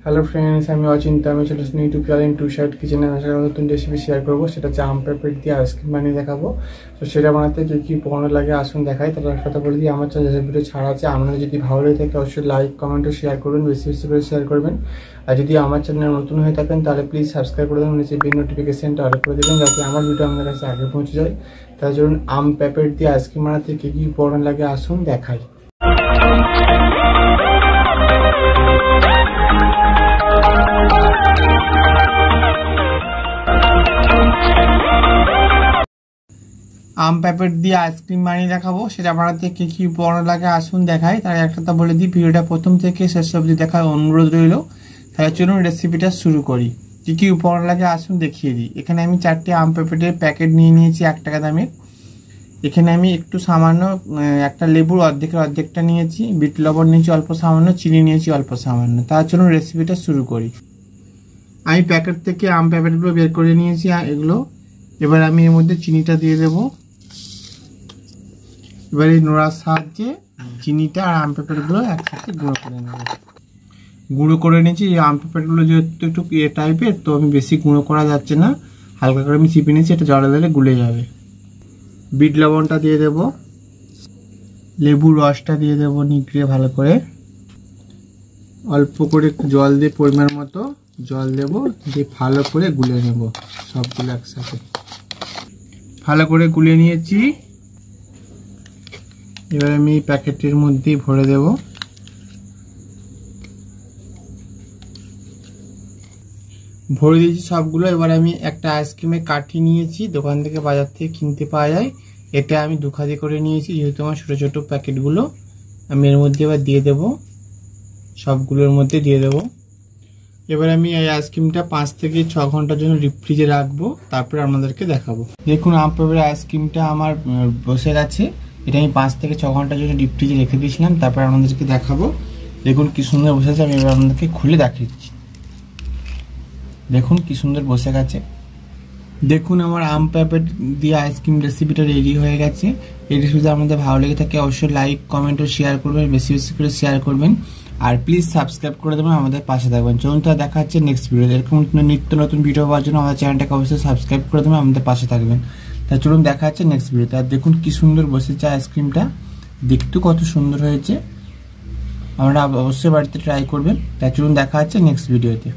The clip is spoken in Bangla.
হ্যালো ফ্রেন্ডস, আমি অচিন্তা। আমি চলে আসছি ইউটিউব চ্যানেল টু শার্ট কিচেনে। আসার নতুন রেসিপি শেয়ার করবো, সেটা হচ্ছে আম পেঁপে দিয়ে আইসক্রিম বানিয়ে দেখাবো। তো সেটা বানাতে কী কী উপকরণ লাগে আসুন দেখাই। তারপর একটা কথা বলে দিই, আমার চ্যানেল ভিডিও ছাড়া আছে, আপনারা যদি ভালো লেগে থাকে অবশ্যই লাইক কমেন্ট ও শেয়ার করবেন, বেশি বেশি করে শেয়ার করবেন। আর যদি আমার চ্যানেলে নতুন হয়ে থাকেন তাহলে প্লিজ সাবস্ক্রাইব করে দেবেন, নিচে বেল নোটিফিকেশনটা অন করে দেবেন যাতে আমার ভিডিও আপনার কাছে আগে পৌঁছে যায়। তার জন্য আম পেঁপে দিয়ে আইসক্রিম বানাতে কী কী উপকরণ লাগে আসুন দেখাই। আম পেঁপে দিয়ে আইসক্রিম বানিয়ে দেখাবো, সেটা বানাতে কী কী উপকরণ লাগে আসুন দেখাই। তার একটা বলে দিই, ভিডিওটা প্রথম থেকে শেষ অবধি দেখার অনুরোধ রইল। তাহলে চলুন রেসিপিটা শুরু করি। কী কী উপকরণ লাগে আসুন দেখিয়ে দিই। এখানে আমি 4টে আম পেঁপেটের প্যাকেট নিয়ে নিয়েছি 1 টাকা দামের। এখানে আমি একটু সামান্য একটা লেবুর অর্ধেকটা নিয়েছি, বিট লবণ নিয়েছি অল্প সামান্য, চিনি নিয়েছি অল্প সামান্য। তার চলুন রেসিপিটা শুরু করি। আমি প্যাকেট থেকে আম পেঁপেটগুলো বের করে নিয়েছি এগুলো। এবার আমি এর মধ্যে চিনিটা দিয়ে দেবো। এবার এই নোড়ার সাহায্যে চিনিটা আর আম পেঁপেটগুলো একসাথে গুঁড়ো করে নেব। গুঁড়ো করে নিয়েছি। এই আম পেঁপেটগুলো যেহেতু একটু টাইপের, তো আমি বেশি গুঁড়ো করা যাচ্ছে না, হালকা করে আমি চিপে নিয়েছি, এটা জলে দিলে গুলে যাবে। বিট লবণটা দিয়ে দেব, লেবুর রসটা দিয়ে দেবো নিগড়ে ভালো করে, অল্প করে জল দিয়ে পরিমাণ মতো জল দেব, দিয়ে ভালো করে গুলে নেব সবগুলো একসাথে। ভালো করে গুলে নিয়েছি। এবার আমি প্যাকেটের মধ্যে ভরে দেব। ভরে দিয়েছি সবগুলো। এবার আমি একটা আইসক্রিমের কাঠি নিয়েছি, দোকান থেকে বাজার থেকে কিনতে পাওয়া যায়। এটা আমি 2 খাদি করে নিয়েছি, যেহেতু আমার ছোটো ছোটো প্যাকেটগুলো। আমি এর মধ্যে এবার দিয়ে দেব, সবগুলোর মধ্যে দিয়ে দেব। এবার আমি এই আইসক্রিমটা 5 থেকে 6 ঘন্টার জন্য ডিপ ফ্রিজে রাখবো, তারপরে আপনাদেরকে দেখাবো। দেখুন আম পেঁপের আইসক্রিমটা আমার বসে গেছে। এটা আমি 5 থেকে 6 ঘন্টার জন্য ডিপ ফ্রিজে রেখে দিয়েছিলাম, তারপর আপনাদেরকে দেখাবো। দেখুন কি সুন্দর বসে আছে। আমি এবার আপনাদেরকে খুলে দেখাচ্ছি। দেখুন কি সুন্দর বসে গেছে। দেখুন আমার আম পেঁপে দিয়ে আইসক্রিম রেসিপিটা রেডি হয়ে গেছে। এই রেসিপিটা আপনাদের ভালো লেগে থাকে অবশ্যই লাইক কমেন্ট ও শেয়ার করবেন, বেশি বেশি করে শেয়ার করবেন। আর প্লিজ সাবস্ক্রাইব করে দেবেন, আমাদের পাশে থাকবেন। চলুন তো দেখা হচ্ছে নেক্সট ভিডিও। এরকম নিত্য নতুন ভিডিও পাওয়ার জন্য আমাদের চ্যানেলটাকে অবশ্যই সাবস্ক্রাইব করে দেবেন, আমাদের পাশে থাকবেন। তাই চলুন দেখা হচ্ছে নেক্সট ভিডিওতে। আর দেখুন কি সুন্দর বসেছে আইসক্রিমটা, দেখতে কত সুন্দর হয়েছে। আপনারা অবশ্যই বাড়িতে ট্রাই করবেন। তাই চলুন দেখা হচ্ছে নেক্সট ভিডিওতে।